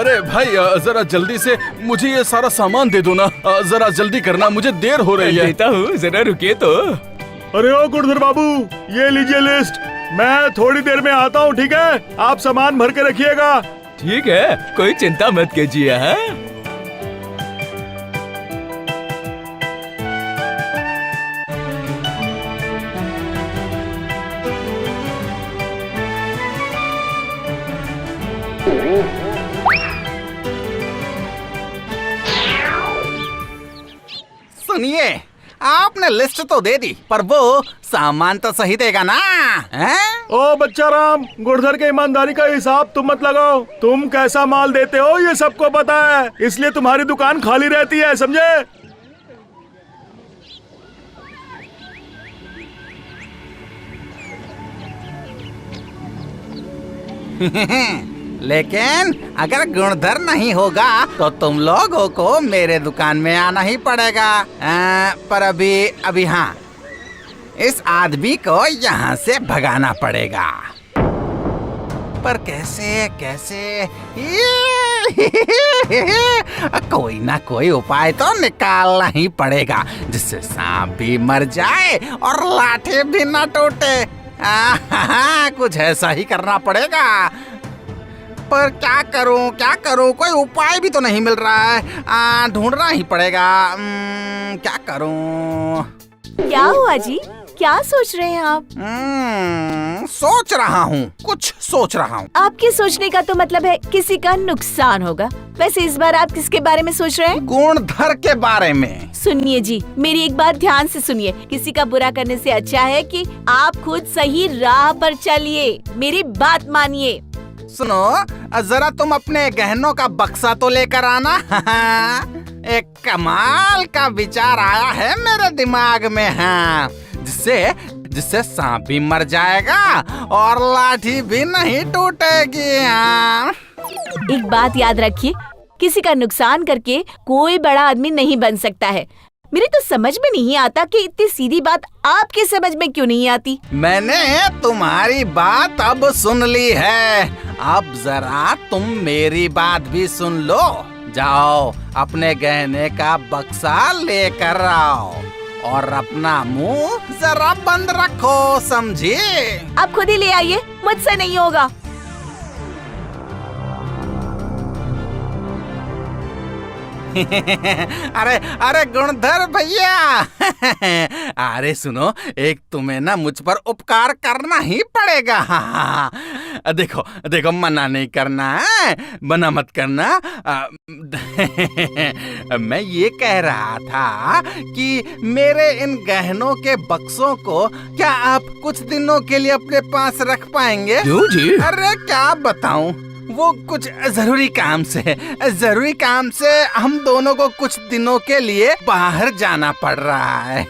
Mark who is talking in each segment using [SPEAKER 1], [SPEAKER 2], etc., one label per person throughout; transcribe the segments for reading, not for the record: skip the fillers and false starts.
[SPEAKER 1] अरे भाई जरा जल्दी से मुझे ये सारा सामान दे दो ना। जरा जल्दी करना, मुझे देर हो रही है।
[SPEAKER 2] देता हूँ, जरा रुकिए तो।
[SPEAKER 3] अरे ओ गुड़धर बाबू, ये लीजिए लिस्ट, मैं थोड़ी देर में आता हूँ, ठीक है? आप सामान भर के रखिएगा।
[SPEAKER 2] ठीक है, कोई चिंता मत कीजिए। हाँ,
[SPEAKER 4] सुनिए, आपने लिस्ट तो दे दी, पर वो सामान तो सही देगा ना? हैं?
[SPEAKER 3] ओ बच्चा राम, गुड़धर के ईमानदारी का हिसाब तुम मत लगाओ। तुम कैसा माल देते हो ये सबको पता है, इसलिए तुम्हारी दुकान खाली रहती है, समझे?
[SPEAKER 4] लेकिन अगर गुणधर नहीं होगा तो तुम लोगों को मेरे दुकान में आना ही पड़ेगा। पर अभी हाँ, इस आदमी को यहाँ से भगाना पड़ेगा। पर कैसे कैसे? कोई ना कोई उपाय तो निकालना ही पड़ेगा, जिससे सांप भी मर जाए और लाठी भी न टूटे। कुछ ऐसा ही करना पड़ेगा। पर क्या करूं, कोई उपाय भी तो नहीं मिल रहा है। ढूंढना ही पड़ेगा। क्या करूं?
[SPEAKER 5] क्या हुआ जी, क्या सोच रहे हैं आप?
[SPEAKER 4] सोच रहा हूँ, कुछ सोच रहा हूँ।
[SPEAKER 5] आपके सोचने का तो मतलब है किसी का नुकसान होगा। वैसे इस बार आप किसके बारे में सोच रहे हैं?
[SPEAKER 4] गुणधर के बारे में।
[SPEAKER 5] सुनिए जी, मेरी एक बात ध्यान से सुनिए। किसी का बुरा करने से अच्छा है कि आप खुद सही राह पर चलिए। मेरी बात मानिए।
[SPEAKER 4] सुनो, जरा तुम अपने गहनों का बक्सा तो लेकर आना। एक कमाल का विचार आया है मेरे दिमाग में, हाँ, जिससे सांप भी मर जाएगा और लाठी भी नहीं टूटेगी। हाँ।
[SPEAKER 5] एक बात याद रखिए, किसी का नुकसान करके कोई बड़ा आदमी नहीं बन सकता है। मेरे तो समझ में नहीं आता कि इतनी सीधी बात आपके समझ में क्यों नहीं आती।
[SPEAKER 4] मैंने तुम्हारी बात अब सुन ली है, अब जरा तुम मेरी बात भी सुन लो। जाओ, अपने गहने का बक्सा लेकर आओ और अपना मुंह जरा बंद रखो, समझी?
[SPEAKER 5] आप खुद ही ले आइए, मुझसे नहीं होगा।
[SPEAKER 4] अरे गुणधर भैया। अरे सुनो, एक तुम्हें ना मुझ पर उपकार करना ही पड़ेगा। देखो मना नहीं करना है, मना मत करना। मैं ये कह रहा था कि मेरे इन गहनों के बक्सों को क्या आप कुछ दिनों के लिए अपने पास रख पाएंगे?
[SPEAKER 2] क्यों जी?
[SPEAKER 4] अरे क्या बताऊं, वो कुछ जरूरी काम से हम दोनों को कुछ दिनों के लिए बाहर जाना पड़ रहा है।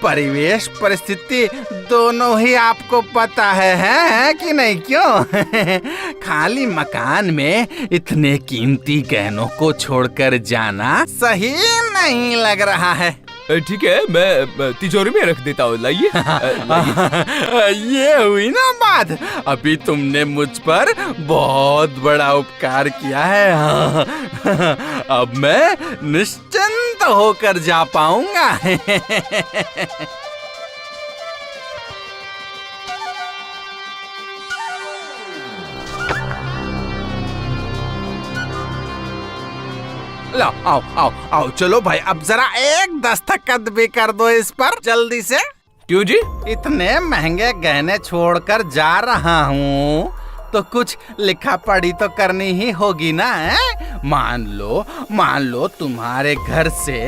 [SPEAKER 4] परिवेश परिस्थिति दोनों ही आपको पता है कि नहीं? क्यों? खाली मकान में इतने कीमती गहनों को छोड़कर जाना सही नहीं लग रहा है।
[SPEAKER 2] ठीक है, मैं तिजोरी में रख देता हूँ। लाइए।
[SPEAKER 4] ये हुई ना बात। अभी तुमने मुझ पर बहुत बड़ा उपकार किया है। अब मैं निश्चिंत होकर जा पाऊंगा। लो, आओ, चलो भाई, अब जरा एक दस्तखत भी कर दो इस पर जल्दी से।
[SPEAKER 2] क्यों जी?
[SPEAKER 4] इतने महंगे गहने छोड़कर जा रहा हूँ तो कुछ लिखा पढ़ी तो करनी ही होगी ना, है? मान लो तुम्हारे घर से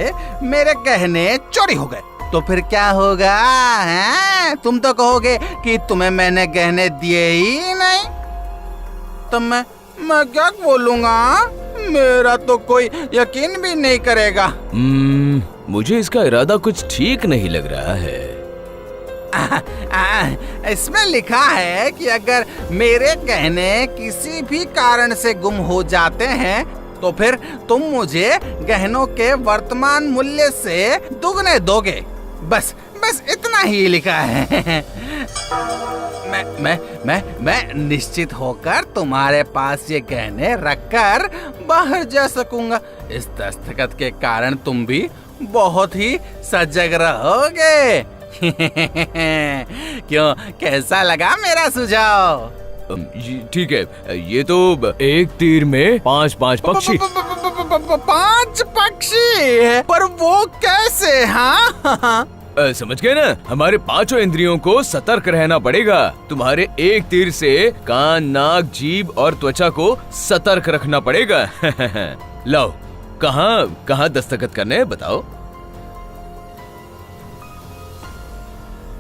[SPEAKER 4] मेरे गहने चोरी हो गए तो फिर क्या होगा, है? तुम तो कहोगे कि तुम्हें मैंने गहने दिए ही नहीं। तो मैं क्या बोलूँगा? मेरा तो कोई यकीन भी नहीं करेगा।
[SPEAKER 2] मुझे इसका इरादा कुछ ठीक नहीं लग रहा है।
[SPEAKER 4] इसमें लिखा है कि अगर मेरे गहने किसी भी कारण से गुम हो जाते हैं तो फिर तुम मुझे गहनों के वर्तमान मूल्य से दुगने दोगे। बस बस इतना ही लिखा है। मैं निश्चित होकर तुम्हारे पास ये गहने रखकर बाहर जा सकूंगा। इस दस्तखत के कारण तुम भी बहुत ही सजग रहोगे। क्यों, कैसा लगा मेरा सुझाव?
[SPEAKER 2] ठीक है, ये तो एक तीर में 5 पक्षी।
[SPEAKER 4] 5 पक्षी? पर वो कैसे? हाँ
[SPEAKER 2] समझ गए ना, हमारे 5 इंद्रियों को सतर्क रहना पड़ेगा। तुम्हारे एक तीर से कान, नाक, जीभ और त्वचा को सतर्क रखना पड़ेगा। लाओ, कहाँ दस्तखत करने हैं बताओ।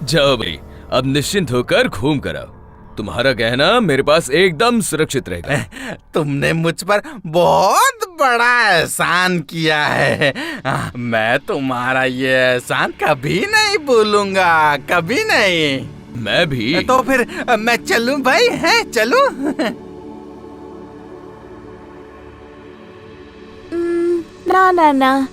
[SPEAKER 2] जाओ भाई, अब निश्चिंत होकर घूम कर आओ। तुम्हारा गहना मेरे पास एकदम सुरक्षित रहेगा।
[SPEAKER 4] तुमने मुझ पर बहुत बड़ा एहसान किया है। मैं तुम्हारा ये एहसान कभी नहीं भूलूंगा, कभी नहीं।
[SPEAKER 2] मैं भी।
[SPEAKER 4] तो फिर मैं चलूं भाई, हैं चलूं?
[SPEAKER 5] ना,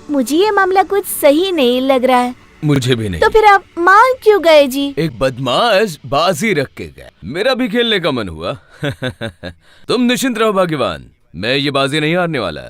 [SPEAKER 5] मुझे ये मामला कुछ सही नहीं लग रहा है।
[SPEAKER 2] मुझे भी नहीं।
[SPEAKER 5] तो फिर आप मान क्यों गए जी?
[SPEAKER 2] एक बदमाश बाजी रख के गया, मेरा भी खेलने का मन हुआ। तुम निश्चिंत रहो भाग्यवान, मैं ये बाजी नहीं हारने वाला।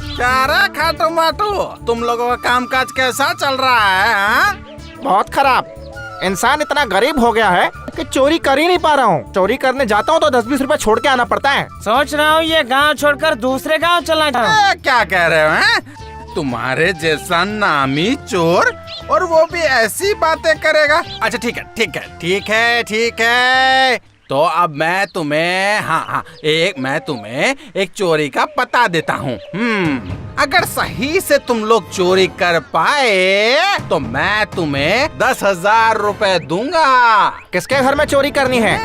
[SPEAKER 4] क्या रे खाटू माटू, तुम लोगों का कामकाज कैसा चल रहा है? हाँ?
[SPEAKER 6] बहुत खराब। इंसान इतना गरीब हो गया है कि चोरी कर ही नहीं पा रहा हूँ। चोरी करने जाता हूँ तो 10-20 रुपए छोड़ के आना पड़ता है।
[SPEAKER 7] सोच रहा हूँ ये गांव छोड़कर दूसरे गांव चला जाऊँ।
[SPEAKER 4] क्या कह रहे हो? हैं? तुम्हारे जैसा नामी चोर, और वो भी ऐसी बातें करेगा? अच्छा ठीक है। तो अब मैं तुम्हें मैं तुम्हें एक चोरी का पता देता हूँ। अगर सही से तुम लोग चोरी कर पाए तो मैं तुम्हें 10,000 रुपए दूंगा।
[SPEAKER 6] किसके घर में चोरी करनी है?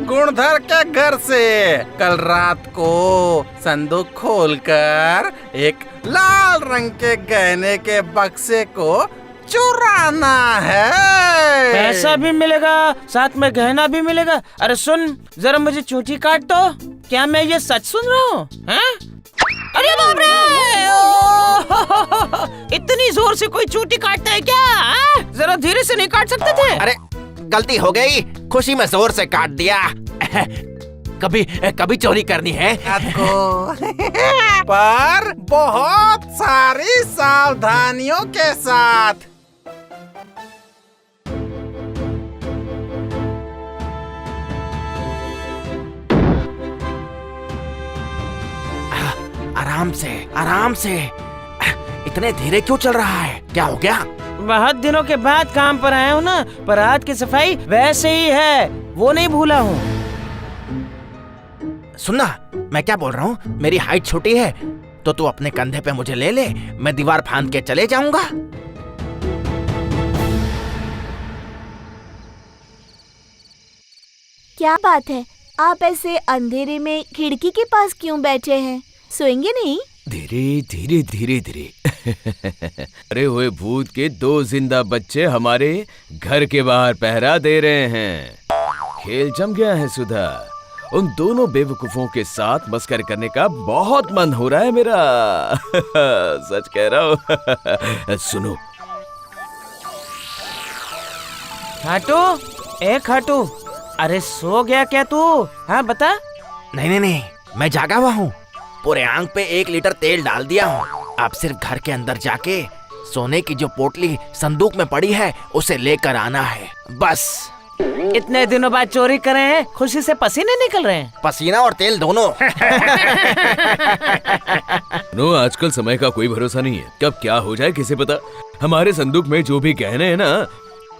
[SPEAKER 4] गुणधर के घर से। कल रात को संदूक खोलकर एक लाल रंग के गहने के बक्से को चुराना है।
[SPEAKER 7] पैसा भी मिलेगा, साथ में गहना भी मिलेगा। अरे सुन, जरा मुझे चूंटी काट दो। क्या मैं ये सच सुन रहा हूँ? अरे बाप रे! इतनी जोर से कोई चूंटी काटता है क्या? जरा धीरे से नहीं काट सकते थे?
[SPEAKER 6] अरे गलती हो गई, खुशी में जोर से काट दिया। कभी चोरी करनी है
[SPEAKER 4] आपको। पर बहुत सारी सावधानियों के साथ।
[SPEAKER 6] आराम से। इतने धीरे क्यों चल रहा है? क्या हो गया?
[SPEAKER 7] बहुत दिनों के बाद काम पर आया हूँ ना, पर रात की सफाई वैसे ही है, वो नहीं भूला हूँ।
[SPEAKER 6] सुनना, मैं क्या बोल रहा हूँ, मेरी हाइट छोटी है तो तू अपने कंधे पे मुझे ले ले, मैं दीवार फांद के चले जाऊंगा।
[SPEAKER 5] क्या बात है, आप ऐसे अंधेरे में खिड़की के पास क्यों बैठे हैं? सोएंगे नहीं?
[SPEAKER 2] धीरे। अरे हुए भूत के 2 जिंदा बच्चे हमारे घर के बाहर पहरा दे रहे हैं। खेल जम गया है सुधा। उन दोनों बेवकूफों के साथ मस्करी करने का बहुत मन हो रहा है मेरा। सच कह रहा हूँ। सुनो
[SPEAKER 7] खाटू, अरे सो गया क्या तू? हाँ बता।
[SPEAKER 6] नहीं, मैं जागा हुआ हूँ। पूरे आंख पे 1 लीटर तेल डाल दिया हूँ। अब सिर्फ घर के अंदर जाके सोने की जो पोटली संदूक में पड़ी है उसे लेकर आना है, बस।
[SPEAKER 7] इतने दिनों बाद चोरी करे हैं, खुशी से पसीने निकल रहे हैं।
[SPEAKER 6] पसीना और तेल दोनों।
[SPEAKER 2] नो, आजकल समय का कोई भरोसा नहीं है, कब क्या हो जाए किसे पता। हमारे संदूक में जो भी गहने हैं ना,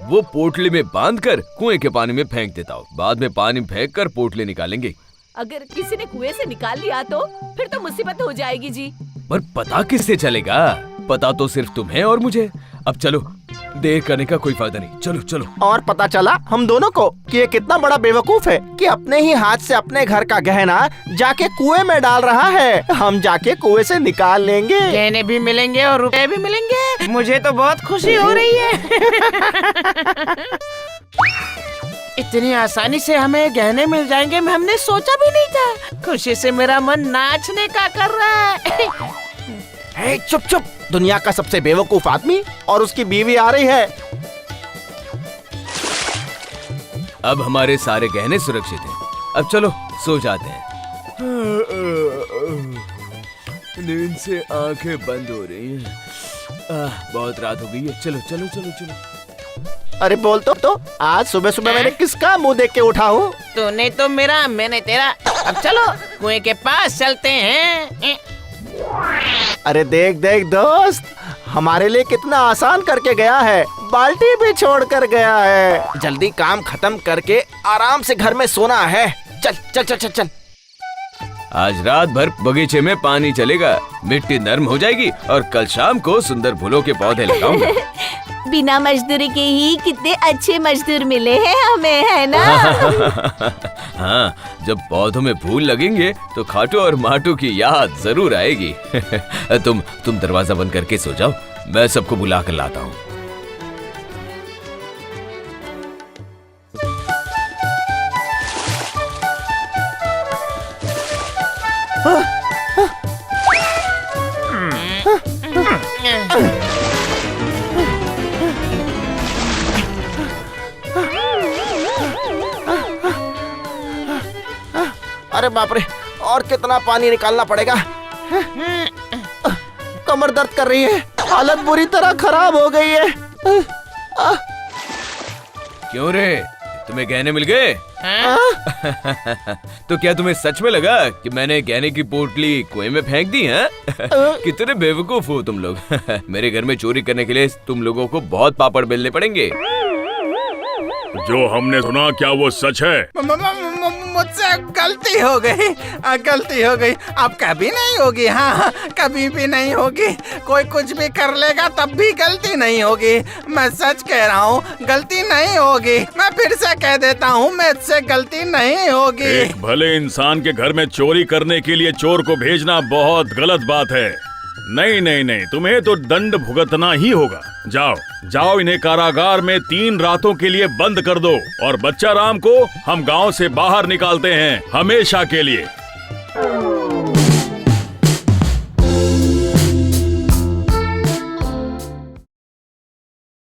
[SPEAKER 2] वो पोटली में बांधकर कुएं के पानी में फेंक देता हूँ। बाद में पानी फेंक कर पोटली निकालेंगे।
[SPEAKER 5] अगर किसी ने कुएं से निकाल लिया तो फिर तो मुसीबत हो जाएगी जी।
[SPEAKER 2] पर पता किससे चलेगा? पता तो सिर्फ तुम्हें और मुझे। अब चलो, देर करने का कोई फायदा नहीं, चलो।
[SPEAKER 6] और पता चला हम दोनों को कि ये कितना बड़ा बेवकूफ है कि अपने ही हाथ से अपने घर का गहना जाके कुएं में डाल रहा है। हम जाके कुएं से निकाल लेंगे,
[SPEAKER 7] गहने भी मिलेंगे और रुपए भी मिलेंगे। मुझे तो बहुत खुशी हो रही है। इतनी आसानी से हमें गहने मिल जाएंगे, हमने सोचा भी नहीं था। खुशी से मेरा मन नाचने का कर रहा है।
[SPEAKER 6] हे चुप चुप, दुनिया का सबसे बेवकूफ आदमी और उसकी बीवी आ रही है।
[SPEAKER 2] अब हमारे सारे गहने सुरक्षित हैं। अब चलो सो जाते हैं। नींद से आंखें बंद हो रही हैं। बहुत रात हो गई है। चलो चलो चलो चलो।
[SPEAKER 6] अरे बोल तो आज सुबह सुबह मैंने किसका मुंह देख के उठा हूँ?
[SPEAKER 7] तूने तो मेरा, मैंने तेरा। अब चलो कुएं के पास चलते हैं।
[SPEAKER 6] अरे देख देख दोस्त, हमारे लिए कितना आसान करके गया है, बाल्टी भी छोड़ कर गया है। जल्दी काम खत्म करके आराम से घर में सोना है। चल चल चल चल चल।
[SPEAKER 2] आज रात भर बगीचे में पानी चलेगा, मिट्टी नरम हो जाएगी और कल शाम को सुंदर फूलों के पौधे लगाऊंगा।
[SPEAKER 5] बिना मजदूरी के ही कितने अच्छे मजदूर मिले हैं हमें, है ना?
[SPEAKER 2] हाँ, जब पौधों में फूल लगेंगे तो खाटू और माटू की याद जरूर आएगी। तुम दरवाजा बंद करके सो जाओ, मैं सबको बुला कर लाता हूँ।
[SPEAKER 6] अरे बाप रे, और कितना पानी निकालना पड़ेगा। कमर दर्द कर रही है, हालत बुरी तरह खराब हो गई है।
[SPEAKER 2] क्यों रे, तुम्हें गहने मिल गए? तो क्या तुम्हें सच में लगा कि मैंने गहने की पोटली कुएं में फेंक दी है? कितने बेवकूफ हो तुम लोग। मेरे घर में चोरी करने के लिए तुम लोगों को बहुत पापड़ बेलने पड़ेंगे।
[SPEAKER 3] जो हमने सुना क्या वो सच है?
[SPEAKER 4] मुझसे गलती हो गई, गलती हो गई। अब कभी नहीं होगी। हाँ, कभी भी नहीं होगी। कोई कुछ भी कर लेगा तब भी गलती नहीं होगी। मैं सच कह रहा हूँ, गलती नहीं होगी। मैं फिर से कह देता हूँ, मुझसे गलती नहीं होगी।
[SPEAKER 3] एक भले इंसान के घर में चोरी करने के लिए चोर को भेजना बहुत गलत बात है। नहीं नहीं नहीं, तुम्हें तो दंड भुगतना ही होगा। जाओ जाओ, इन्हें कारागार में 3 रातों के लिए बंद कर दो और बच्चा राम को हम गांव से बाहर निकालते हैं, हमेशा के लिए।